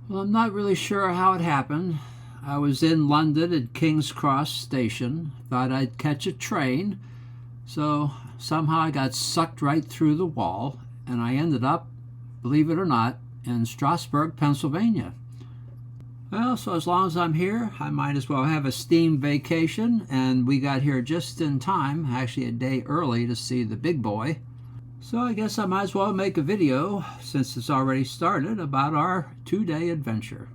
Well, I'm not really sure how it happened. I was in London at King's Cross Station, thought I'd catch a train, so somehow I got sucked right through the wall, and I ended up, believe it or not, in Strasburg, Pennsylvania. Well, so as long as I'm here, I might as well have a steam vacation, and we got here just in time, actually a day early, to see the big boy. So I guess I might as well make a video, since it's already started, about our two-day adventure.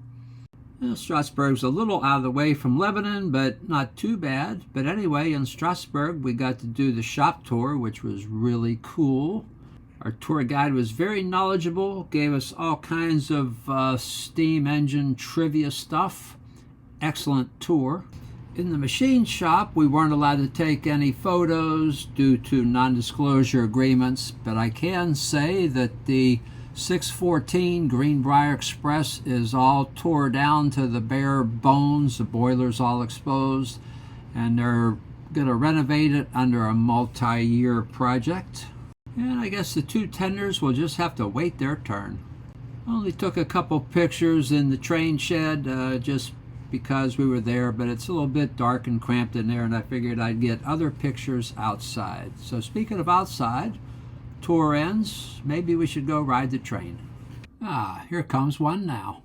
Well, Strasburg's a little out of the way from Lebanon, but not too bad. But anyway, in Strasburg, we got to do the shop tour, which was really cool. Our tour guide was very knowledgeable, gave us all kinds of steam engine trivia stuff. Excellent tour. In the machine shop, we weren't allowed to take any photos due to non-disclosure agreements, but I can say that the 614 Greenbrier Express is all tore down to the bare bones. The boiler's all exposed, and they're going to renovate it under a multi-year project. And I guess the two tenders will just have to wait their turn. Only took a couple pictures in the train shed, just because we were there, but it's a little bit dark and cramped in there, and I figured I'd get other pictures outside. So speaking of outside, tour ends, maybe we should go ride the train. Ah, here comes one now.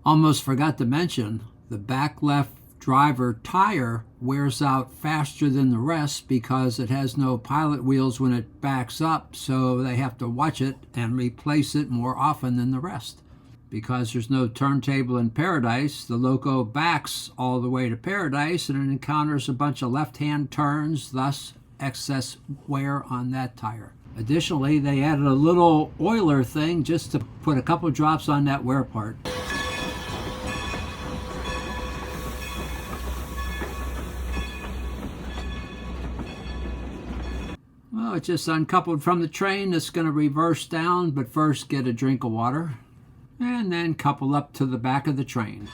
Almost forgot to mention, the back left driver tire wears out faster than the rest because it has no pilot wheels when it backs up, so they have to watch it and replace it more often than the rest. Because there's no turntable in Paradise, the loco backs all the way to Paradise and it encounters a bunch of left-hand turns, thus excess wear on that tire. Additionally, they added a little oiler thing just to put a couple drops on that wear part. Well, it's just uncoupled from the train. It's going to reverse down, but first get a drink of water and then couple up to the back of the train.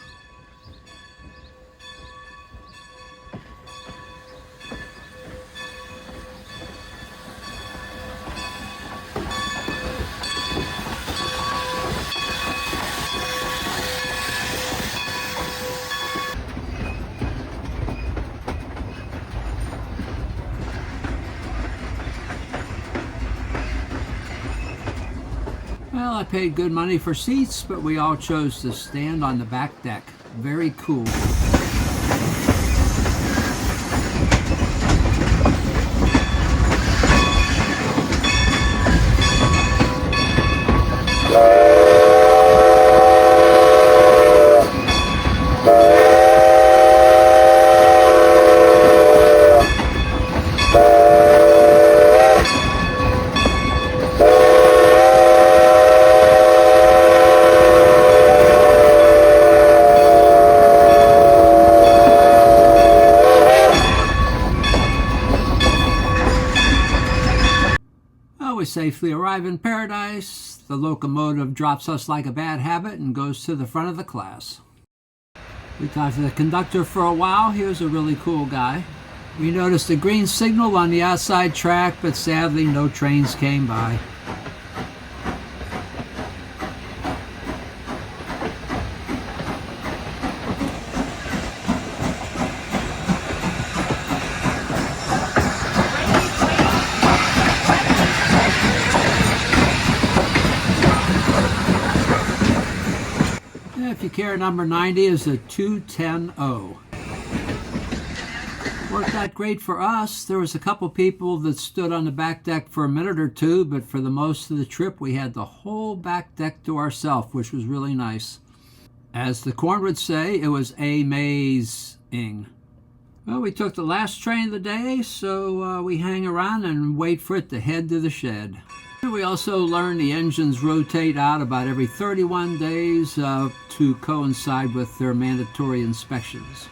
Well, I paid good money for seats, but we all chose to stand on the back deck. Very cool. We safely arrive in Paradise. The locomotive drops us like a bad habit and goes to the front of the class. We talked to the conductor for a while. He was a really cool guy. We noticed a green signal on the outside track, but sadly no trains came by. If you care, number 90 is a 210-0. Worked out great for us. There was a couple people that stood on the back deck for a minute or two, but for the most of the trip we had the whole back deck to ourselves, which was really nice. As the corn would say, it was amazing. Well, we took the last train of the day, so we hang around and wait for it to head to the shed. We also learned the engines rotate out about every 31 days to coincide with their mandatory inspections.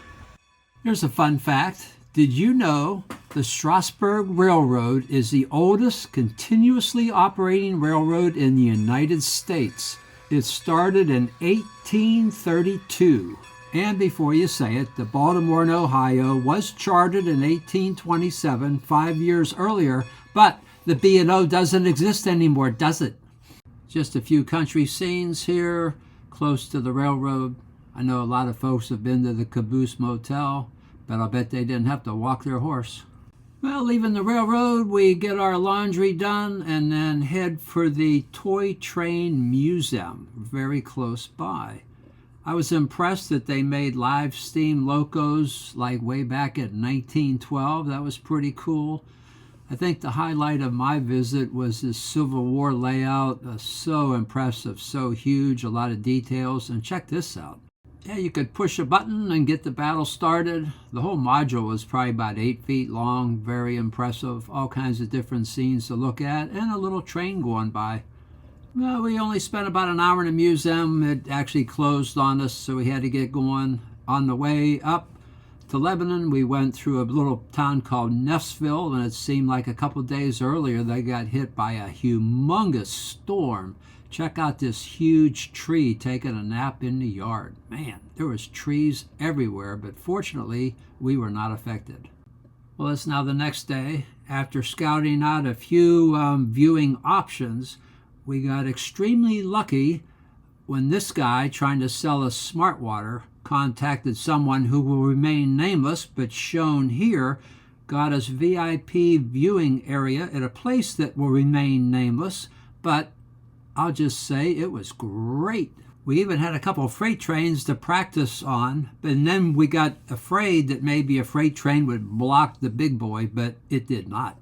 Here's a fun fact. Did you know the Strasburg Railroad is the oldest continuously operating railroad in the United States? It started in 1832. And before you say it, the Baltimore and Ohio was chartered in 1827, 5 years earlier, but the B&O doesn't exist anymore, does it? Just a few country scenes here, close to the railroad. I know a lot of folks have been to the Caboose Motel, but I'll bet they didn't have to walk their horse. Well, leaving the railroad, we get our laundry done and then head for the Toy Train Museum, very close by. I was impressed that they made live steam locos like way back in 1912. That was pretty cool. I think the highlight of my visit was this Civil War layout. So impressive, so huge, a lot of details. And check this out. Yeah, you could push a button and get the battle started. The whole module was probably about 8 feet long, very impressive. All kinds of different scenes to look at, and a little train going by. Well, we only spent about an hour in the museum. It actually closed on us, so we had to get going. On the way up to Lebanon, we went through a little town called Neffsville, and it seemed like a couple days earlier they got hit by a humongous storm. Check out this huge tree taking a nap in the yard. Man, there was trees everywhere, but fortunately, we were not affected. Well, it's now the next day. After scouting out a few viewing options, we got extremely lucky when this guy trying to sell us smart water contacted someone who will remain nameless, but shown here, got us VIP viewing area at a place that will remain nameless, but I'll just say it was great. We even had a couple of freight trains to practice on, and then we got afraid that maybe a freight train would block the big boy, but it did not.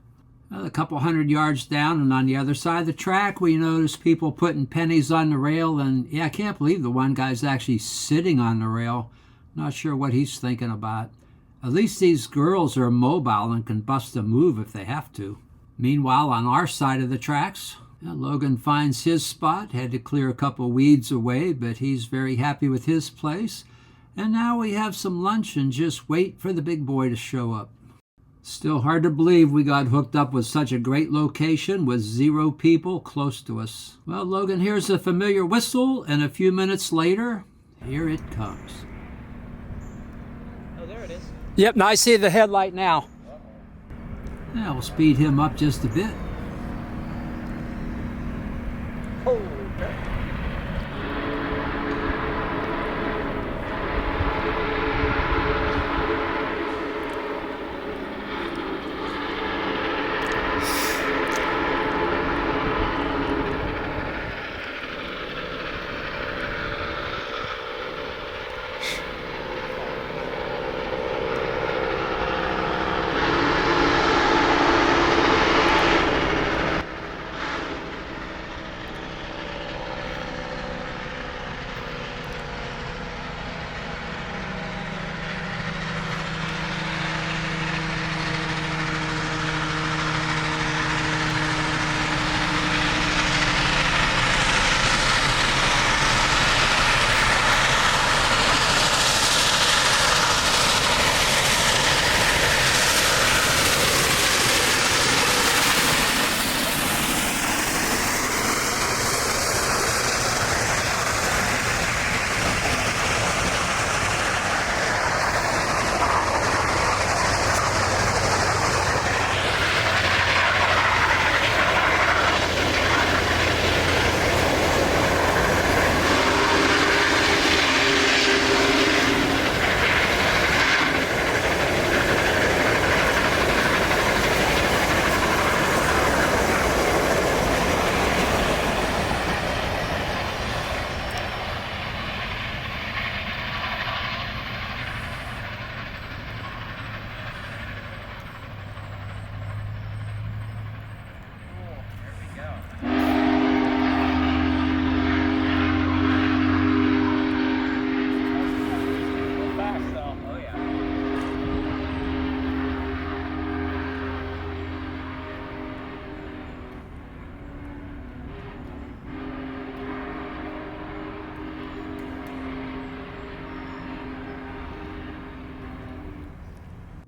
A couple 100 yards down and on the other side of the track, we noticed people putting pennies on the rail, and yeah, I can't believe the one guy's actually sitting on the rail. Not sure what he's thinking about. At least these girls are mobile and can bust a move if they have to. Meanwhile, on our side of the tracks, Logan finds his spot, had to clear a couple weeds away, but he's very happy with his place. And now we have some lunch and just wait for the big boy to show up. Still hard to believe we got hooked up with such a great location with 0 people close to us. Well, Logan hears a familiar whistle, and a few minutes later, here it comes. Oh, there it is. Yep, now I see the headlight now. Yeah, we'll speed him up just a bit. Holy crap.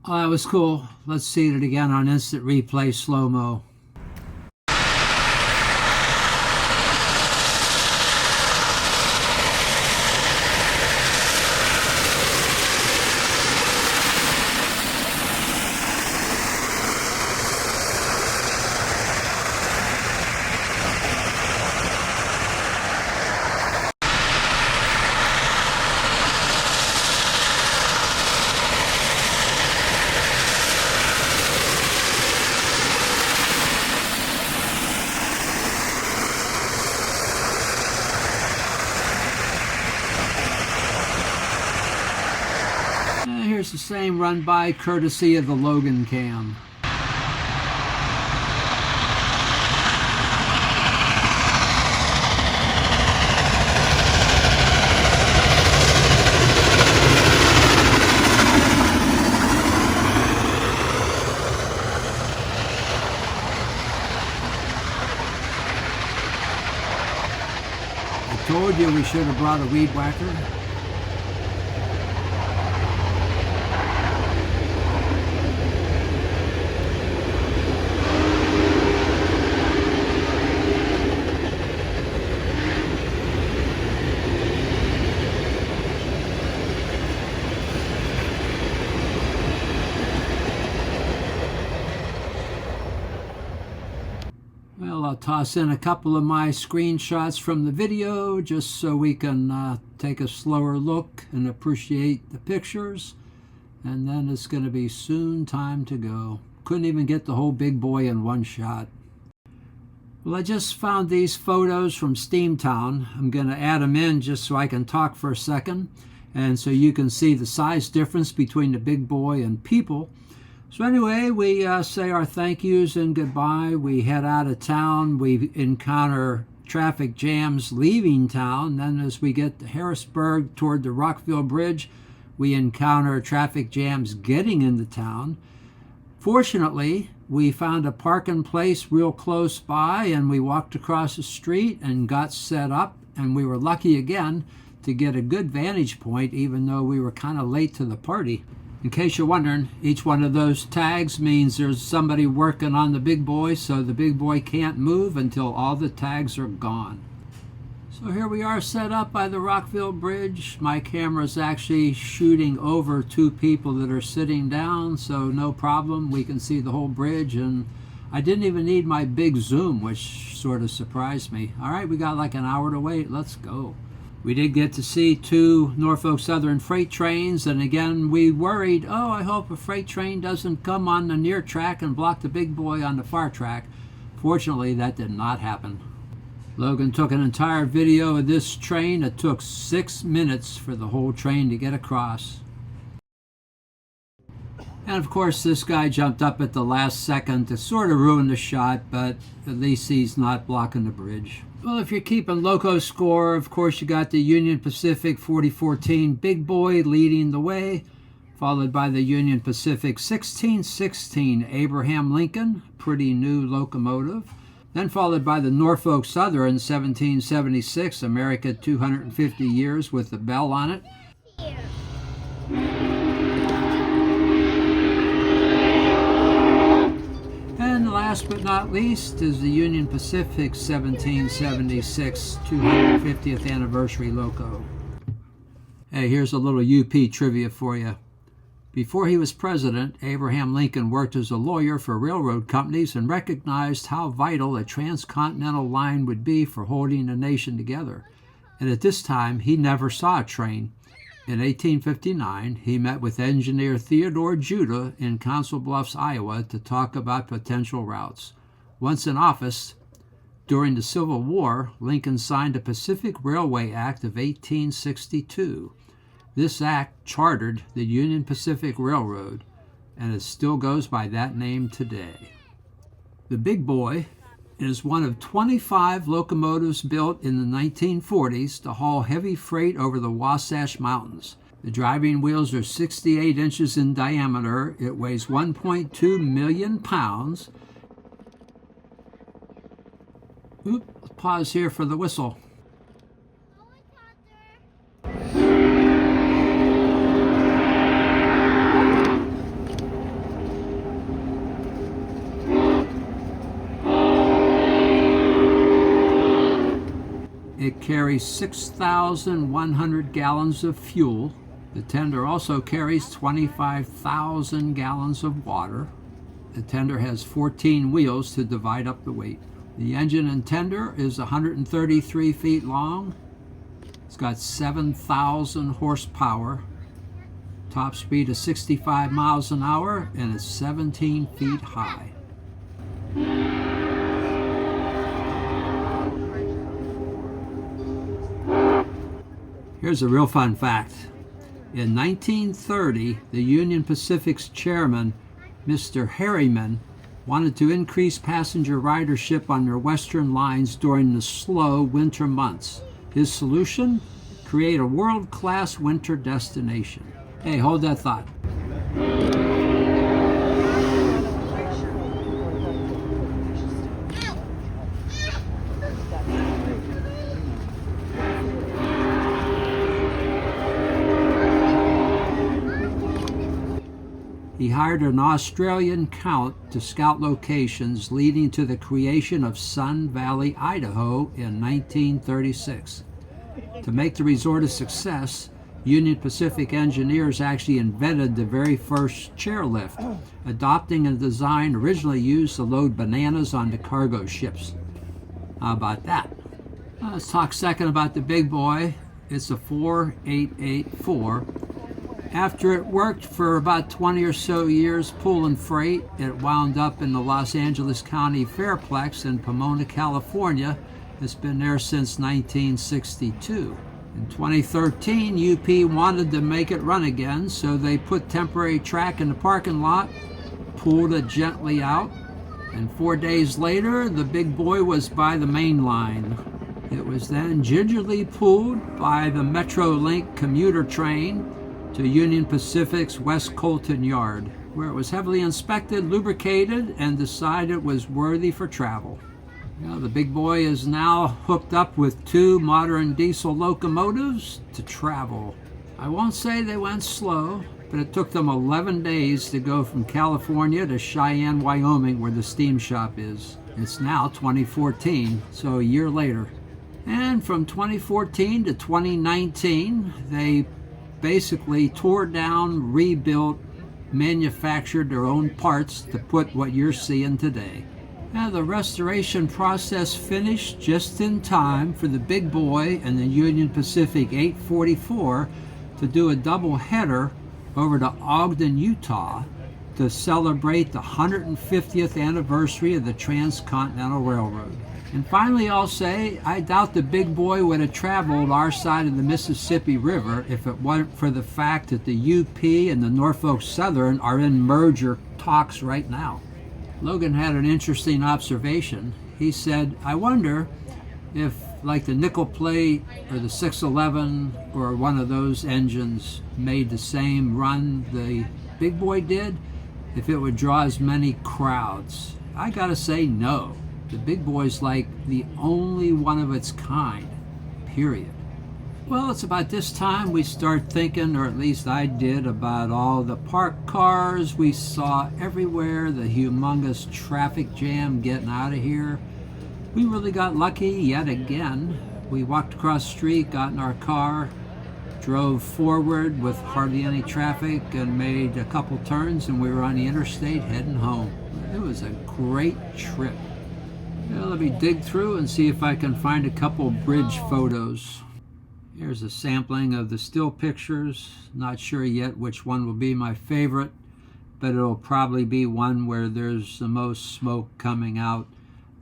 Oh, that was cool. Let's see it again on instant replay slow-mo. Here's the same run by courtesy of the Logan cam. I told you we should have brought a weed whacker. Well, I'll toss in a couple of my screenshots from the video just so we can take a slower look and appreciate the pictures. And then it's going to be soon time to go. Couldn't even get the whole big boy in one shot. Well, I just found these photos from Steamtown. I'm going to add them in just so I can talk for a second and so you can see the size difference between the big boy and people. So anyway, we say our thank yous and goodbye. We head out of town. We encounter traffic jams leaving town. Then as we get to Harrisburg toward the Rockville Bridge, we encounter traffic jams getting into town. Fortunately, we found a parking place real close by, and we walked across the street and got set up, and we were lucky again to get a good vantage point even though we were kind of late to the party. In case you're wondering, each one of those tags means there's somebody working on the big boy, so the big boy can't move until all the tags are gone. So here we are set up by the Rockville Bridge. My camera's actually shooting over two people that are sitting down, so no problem. We can see the whole bridge, and I didn't even need my big zoom, which sort of surprised me. All right, we got like an hour to wait. Let's go. We did get to see two Norfolk Southern freight trains, and again we worried, oh, I hope a freight train doesn't come on the near track and block the big boy on the far track. Fortunately, that did not happen. Logan took an entire video of this train. It took 6 minutes for the whole train to get across. And of course, this guy jumped up at the last second to sort of ruin the shot, but at least he's not blocking the bridge. Well, if you're keeping loco score, of course you got the Union Pacific 4014 Big Boy leading the way, followed by the Union Pacific 1616 Abraham Lincoln, pretty new locomotive, then followed by the Norfolk Southern 1776 America 250 Years with the bell on it. And last but not least is the Union Pacific 1776 250th Anniversary Loco. Hey, here's a little UP trivia for you. Before he was president, Abraham Lincoln worked as a lawyer for railroad companies and recognized how vital a transcontinental line would be for holding a nation together. And at this time, he never saw a train. In 1859, he met with engineer Theodore Judah in Council Bluffs, Iowa, to talk about potential routes. Once in office, during the Civil War, Lincoln signed the Pacific Railway Act of 1862. This act chartered the Union Pacific Railroad, and it still goes by that name today. The Big Boy is one of 25 locomotives built in the 1940s to haul heavy freight over the Wasatch Mountains. The driving wheels are 68 inches in diameter. It weighs 1.2 million pounds. Pause here for the whistle. It carries 6,100 gallons of fuel. The tender also carries 25,000 gallons of water. The tender has 14 wheels to divide up the weight. The engine and tender is 133 feet long. It's got 7,000 horsepower. Top speed is 65 miles an hour, and it's 17 feet high. Here's a real fun fact. In 1930, the Union Pacific's chairman, Mr. Harriman, wanted to increase passenger ridership on their western lines during the slow winter months. His solution? Create a world-class winter destination. Hey, hold that thought. He hired an Australian count to scout locations, leading to the creation of Sun Valley, Idaho in 1936. To make the resort a success, Union Pacific engineers actually invented the very first chairlift, adopting a design originally used to load bananas onto cargo ships. How about that? Let's talk a second about the big boy. It's a 4884. After it worked for about 20 or so years pulling freight, it wound up in the Los Angeles County Fairplex in Pomona, California. It's been there since 1962. In 2013, UP wanted to make it run again, so they put temporary track in the parking lot, pulled it gently out, and 4 days later, the big boy was by the main line. It was then gingerly pulled by the Metrolink commuter train to Union Pacific's West Colton yard, where it was heavily inspected, lubricated, and decided it was worthy for travel. The big boy is now hooked up with 2 modern diesel locomotives to travel. I won't say they went slow, but it took them 11 days to go from California to Cheyenne, Wyoming, where the steam shop is. It's now 2014, so a year later. And from 2014 to 2019, they basically tore down, rebuilt, manufactured their own parts to put what you're seeing today. Now, the restoration process finished just in time for the big boy and the Union Pacific 844 to do a double header over to Ogden, Utah to celebrate the 150th anniversary of the Transcontinental Railroad. And finally, I'll say, I doubt the big boy would have traveled our side of the Mississippi River if it wasn't for the fact that the UP and the Norfolk Southern are in merger talks right now. Logan had an interesting observation. He said, I wonder if, like the nickel plate or the 611 or one of those engines made the same run the big boy did, if it would draw as many crowds. I gotta say no. The big boy's like the only one of its kind, period. Well, it's about this time we start thinking, or at least I did, about all the parked cars we saw everywhere, the humongous traffic jam getting out of here. We really got lucky yet again. We walked across the street, got in our car, drove forward with hardly any traffic, and made a couple turns, and we were on the interstate heading home. It was a great trip. Well, let me dig through and see if I can find a couple bridge photos. Here's a sampling of the still pictures. Not sure yet which one will be my favorite, but it'll probably be one where there's the most smoke coming out.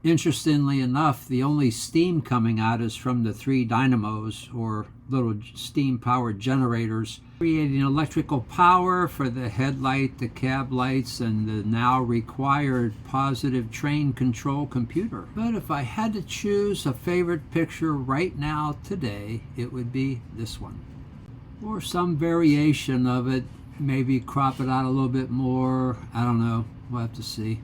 Interestingly enough, the only steam coming out is from the 3 dynamos, or little steam-powered generators, creating electrical power for the headlight, the cab lights, and the now required positive train control computer. But if I had to choose a favorite picture right now today, it would be this one. Or some variation of it, maybe crop it out a little bit more. I don't know. We'll have to see.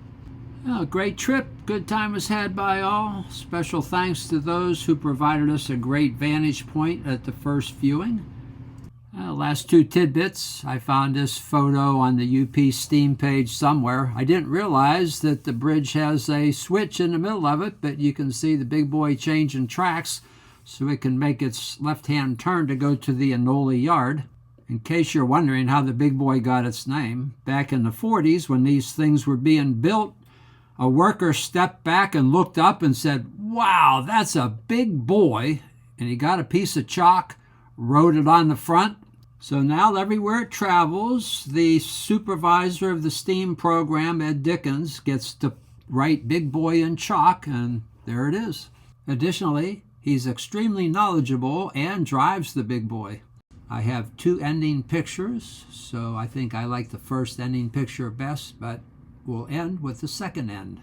Well, great trip. Good time was had by all. Special thanks to those who provided us a great vantage point at the first viewing. Last 2 tidbits. I found this photo on the UP Steam page somewhere. I didn't realize that the bridge has a switch in the middle of it, but you can see the big boy changing tracks. so it can make its left-hand turn to go to the Anole yard. In case you're wondering how the big boy got its name, back in the 40s when these things were being built, a worker stepped back and looked up and said, "Wow, that's a big boy." And he got a piece of chalk, wrote it on the front. So now everywhere it travels, the supervisor of the STEAM program, Ed Dickens, gets to write big boy in chalk, and there it is. Additionally, he's extremely knowledgeable and drives the big boy. I have 2 ending pictures, so I think I like the first ending picture best, but we'll end with the second end.